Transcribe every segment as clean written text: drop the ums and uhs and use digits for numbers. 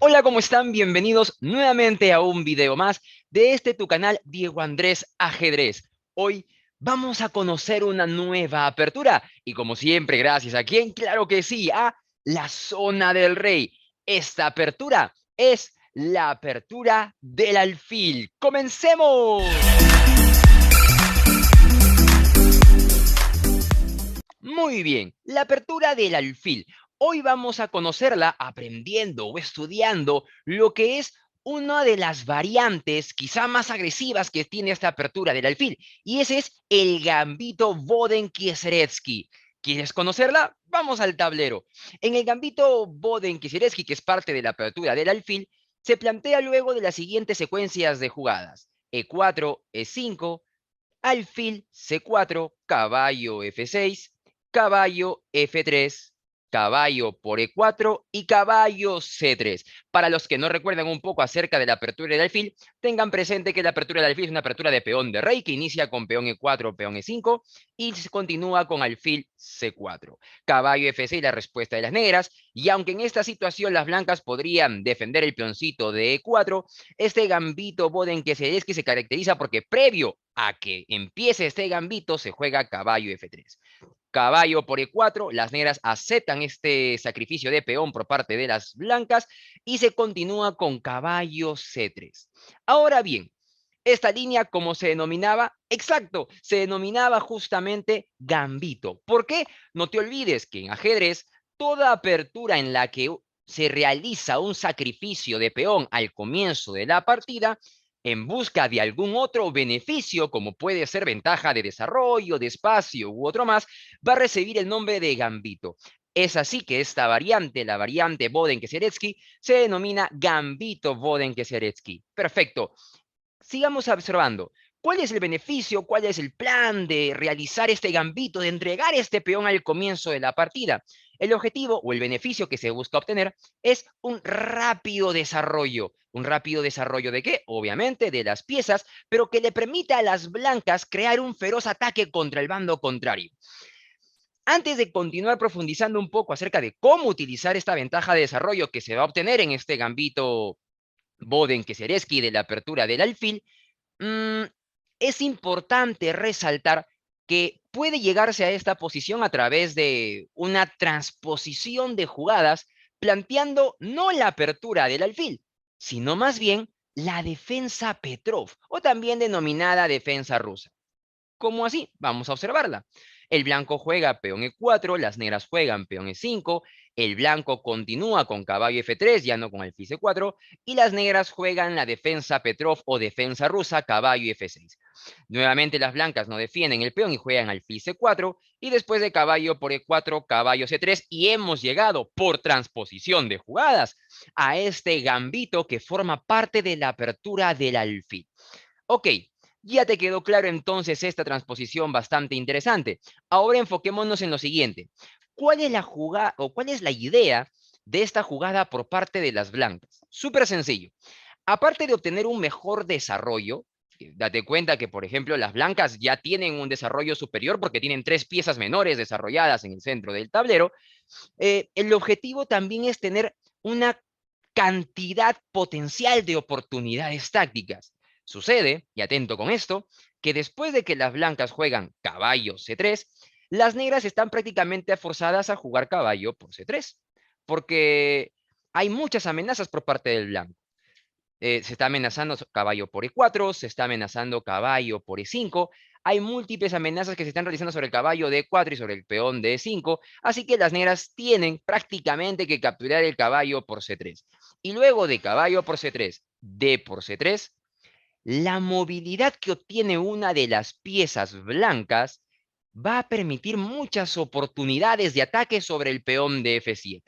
Hola, ¿cómo están? Bienvenidos nuevamente a un video más de tu canal Diego Andrés Ajedrez. Hoy vamos a conocer una nueva apertura y como siempre, gracias a quién, claro que sí, a la Zona del Rey. Esta apertura es la apertura del alfil. ¡Comencemos! Muy bien, la apertura del alfil. Hoy vamos a conocerla aprendiendo o estudiando lo que es una de las variantes quizá más agresivas que tiene esta apertura del alfil, y ese es el gambito Boden-Kieseretsky. ¿Quieres conocerla? Vamos al tablero. En el gambito Boden-Kieseretsky, que es parte de la apertura del alfil, se plantea luego de las siguientes secuencias de jugadas: E4, E5, alfil C4, caballo F6, caballo F3, caballo por E4 y caballo C3. Para los que no recuerdan un poco acerca de la apertura del alfil, tengan presente que la apertura del alfil es una apertura de peón de rey que inicia con peón E4, peón E5 y se continúa con alfil C4. Caballo F6, la respuesta de las negras, y aunque en esta situación las blancas podrían defender el peoncito de E4, este gambito Boden-Kieseretsky se caracteriza porque previo a que empiece este gambito se juega caballo F3. Caballo por E4, las negras aceptan este sacrificio de peón por parte de las blancas y se continúa con caballo C3. Ahora bien, esta línea, ¿cómo se denominaba? Exacto, se denominaba justamente gambito. ¿Por qué? No te olvides que en ajedrez, toda apertura en la que se realiza un sacrificio de peón al comienzo de la partida, en busca de algún otro beneficio, como puede ser ventaja de desarrollo, de espacio u otro más, va a recibir el nombre de gambito. Es así que esta variante, la variante Boden-Kieseretsky, se denomina gambito Boden-Kieseretsky. Perfecto. Sigamos observando. ¿Cuál es el beneficio? ¿Cuál es el plan de realizar este gambito, de entregar este peón al comienzo de la partida? El objetivo o el beneficio que se busca obtener es un rápido desarrollo. ¿Un rápido desarrollo de qué? Obviamente de las piezas, pero que le permita a las blancas crear un feroz ataque contra el bando contrario. Antes de continuar profundizando un poco acerca de cómo utilizar esta ventaja de desarrollo que se va a obtener en este gambito Boden-Kieseretsky de la apertura del alfil, mm, es importante resaltar que puede llegarse a esta posición a través de una transposición de jugadas, planteando no la apertura del alfil, sino más bien la defensa Petrov, o también denominada defensa rusa. ¿Cómo así? Vamos a observarla. El blanco juega peón E4, las negras juegan peón E5, el blanco continúa con caballo F3, ya no con alfil C4, y las negras juegan la defensa Petrov o defensa rusa, caballo F6. Nuevamente las blancas no defienden el peón y juegan alfil C4, y después de caballo por E4, caballo C3, y hemos llegado por transposición de jugadas a este gambito que forma parte de la apertura del alfil. Ok, ya te quedó claro entonces esta transposición bastante interesante. Ahora enfoquémonos en lo siguiente. ¿Cuál es la jugada o cuál es la idea de esta jugada por parte de las blancas? Súper sencillo. Aparte de obtener un mejor desarrollo, date cuenta que, por ejemplo, las blancas ya tienen un desarrollo superior porque tienen tres piezas menores desarrolladas en el centro del tablero. El objetivo también es tener una cantidad potencial de oportunidades tácticas. Sucede, y atento con esto, que después de que las blancas juegan caballo C3, las negras están prácticamente forzadas a jugar caballo por C3, porque hay muchas amenazas por parte del blanco. Se está amenazando caballo por E4, se está amenazando caballo por E5. Hay múltiples amenazas que se están realizando sobre el caballo de E4 y sobre el peón de E5, así que las negras tienen prácticamente que capturar el caballo por C3. Y luego de caballo por C3, D por C3, la movilidad que obtiene una de las piezas blancas va a permitir muchas oportunidades de ataque sobre el peón de F7.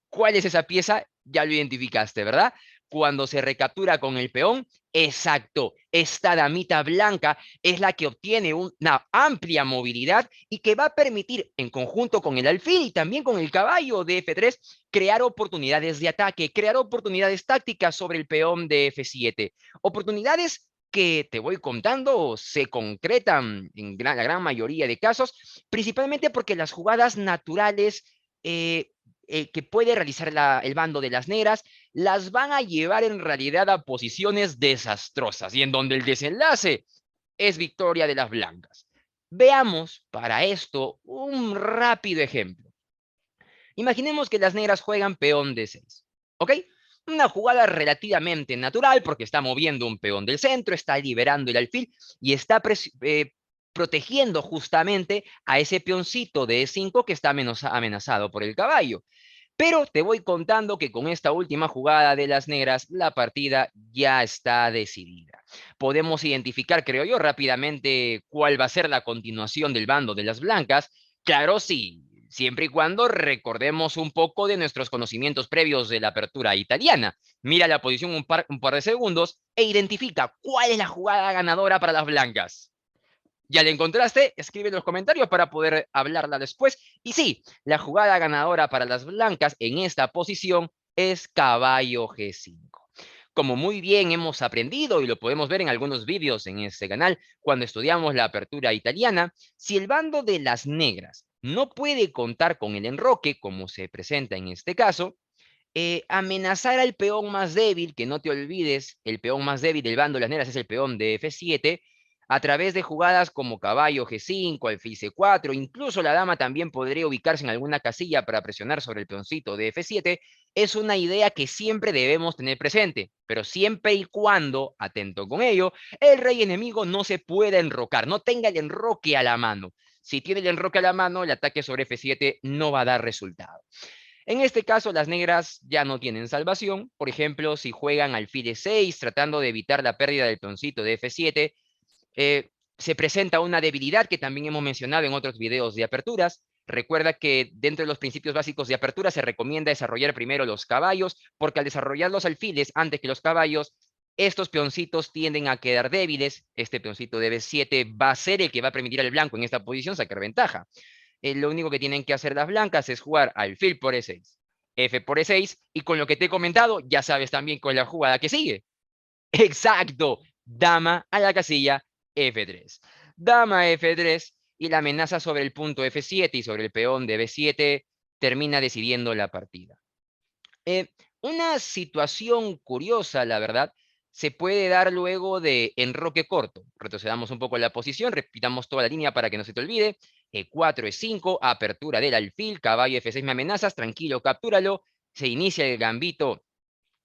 ¿Cuál es esa pieza? Ya lo identificaste, ¿verdad? Cuando se recaptura con el peón, exacto, esta damita blanca es la que obtiene una amplia movilidad y que va a permitir, en conjunto con el alfil y también con el caballo de F3, crear oportunidades de ataque, crear oportunidades tácticas sobre el peón de F7. Oportunidades que te voy contando se concretan en la gran mayoría de casos, principalmente porque las jugadas naturales que puede realizar el bando de las negras, las van a llevar en realidad a posiciones desastrosas y en donde el desenlace es victoria de las blancas. Veamos para esto un rápido ejemplo. Imaginemos que las negras juegan peón D6, ¿ok? Una jugada relativamente natural porque está moviendo un peón del centro, está liberando el alfil y está protegiendo justamente a ese peoncito de E5 que está amenazado por el caballo. Pero te voy contando que con esta última jugada de las negras, la partida ya está decidida. Podemos identificar, creo yo, rápidamente cuál va a ser la continuación del bando de las blancas. Claro, sí, siempre y cuando recordemos un poco de nuestros conocimientos previos de la apertura italiana. Mira la posición un par de segundos e identifica cuál es la jugada ganadora para las blancas. ¿Ya la encontraste? Escribe en los comentarios para poder hablarla después. Y sí, la jugada ganadora para las blancas en esta posición es caballo G5. Como muy bien hemos aprendido y lo podemos ver en algunos vídeos en este canal cuando estudiamos la apertura italiana, si el bando de las negras no puede contar con el enroque, como se presenta en este caso, amenazar al peón más débil, que no te olvides, el peón más débil del bando de las negras es el peón de F7, a través de jugadas como caballo G5, alfil C4, incluso la dama también podría ubicarse en alguna casilla para presionar sobre el peoncito de F7, es una idea que siempre debemos tener presente, pero siempre y cuando, atento con ello, el rey enemigo no se pueda enrocar, no tenga el enroque a la mano. Si tiene el enroque a la mano, el ataque sobre F7 no va a dar resultado. En este caso, las negras ya no tienen salvación. Por ejemplo, si juegan alfil E6, tratando de evitar la pérdida del peoncito de F7, se presenta una debilidad que también hemos mencionado en otros videos de aperturas. Recuerda que dentro de los principios básicos de apertura se recomienda desarrollar primero los caballos, porque al desarrollar los alfiles antes que los caballos, estos peoncitos tienden a quedar débiles. Este peoncito de B7 va a ser el que va a permitir al blanco en esta posición sacar ventaja. Lo único que tienen que hacer las blancas es jugar alfil por E6, F por E6, y con lo que te he comentado, ya sabes también cuál es la jugada que sigue. Exacto, dama a la casilla F3. Dama F3 y la amenaza sobre el punto F7 y sobre el peón de B7 termina decidiendo la partida. Una situación curiosa, la verdad, se puede dar luego de enroque corto. Retrocedamos un poco la posición, repitamos toda la línea para que no se te olvide. E4, E5, apertura del alfil, caballo F6 me amenazas, tranquilo, captúralo. Se inicia el gambito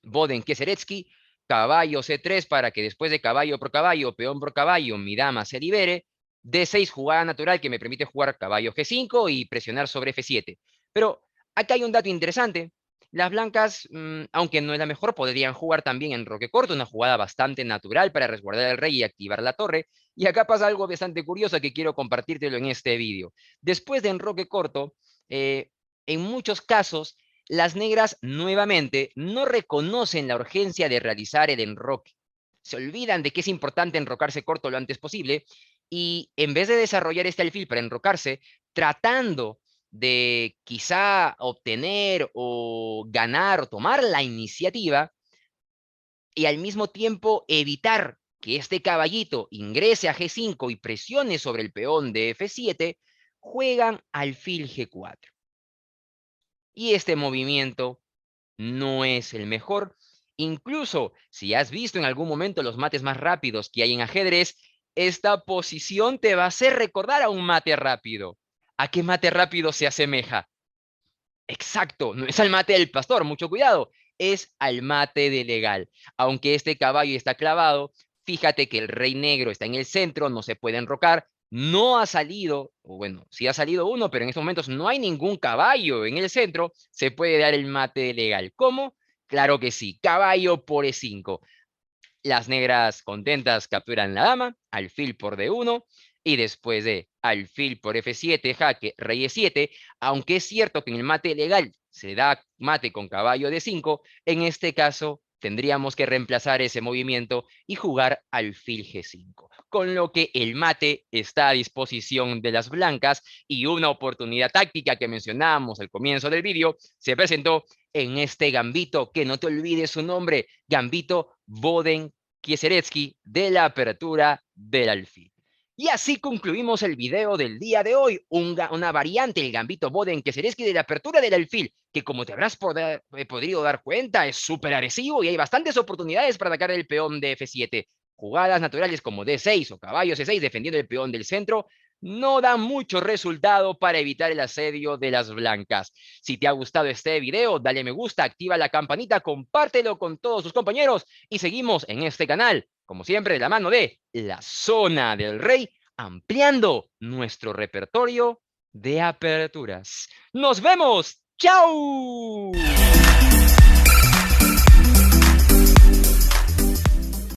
Boden-Kieseretsky, caballo C3 para que después de caballo por caballo, mi dama se libere. D6, jugada natural que me permite jugar caballo G5 y presionar sobre F7. Pero acá hay un dato interesante. Las blancas, aunque no es la mejor, podrían jugar también en roque corto, una jugada bastante natural para resguardar al rey y activar la torre. Y acá pasa algo bastante curioso que quiero compartírtelo en este vídeo. Después de enroque corto, en muchos casos, las negras nuevamente no reconocen la urgencia de realizar el enroque. Se olvidan de que es importante enrocarse corto lo antes posible y en vez de desarrollar este alfil para enrocarse, tratando de quizá obtener o ganar o tomar la iniciativa y al mismo tiempo evitar que este caballito ingrese a G5 y presione sobre el peón de F7, juegan alfil G4. Y este movimiento no es el mejor. Incluso si has visto en algún momento los mates más rápidos que hay en ajedrez, esta posición te va a hacer recordar a un mate rápido. ¿A qué mate rápido se asemeja? Exacto, no es al mate del pastor, mucho cuidado, es al mate de legal. Aunque este caballo está clavado, fíjate que el rey negro está en el centro, no se puede enrocar, no ha salido, o bueno, sí ha salido uno, pero en estos momentos no hay ningún caballo en el centro, se puede dar el mate de legal. ¿Cómo? Claro que sí, caballo por E5. Las negras contentas capturan la dama, alfil por D1, y después de alfil por F7, jaque, rey E7, aunque es cierto que en el mate legal se da mate con caballo D5, en este caso tendríamos que reemplazar ese movimiento y jugar alfil G5. Con lo que el mate está a disposición de las blancas y una oportunidad táctica que mencionábamos al comienzo del vídeo se presentó en este gambito, que no te olvides su nombre, gambito Boden-Kieseretsky de la apertura del alfil. Y así concluimos el video del día de hoy, una variante, el gambito Boden-Keserecki de la apertura del alfil, que como te habrás podido dar cuenta, es súper agresivo y hay bastantes oportunidades para atacar el peón de F7. Jugadas naturales como D6 o caballo C6 defendiendo el peón del centro no dan mucho resultado para evitar el asedio de las blancas. Si te ha gustado este video, dale me gusta, activa la campanita, compártelo con todos tus compañeros y seguimos en este canal, como siempre, de la mano de La Zona del Rey, ampliando nuestro repertorio de aperturas. ¡Nos vemos! ¡Chao!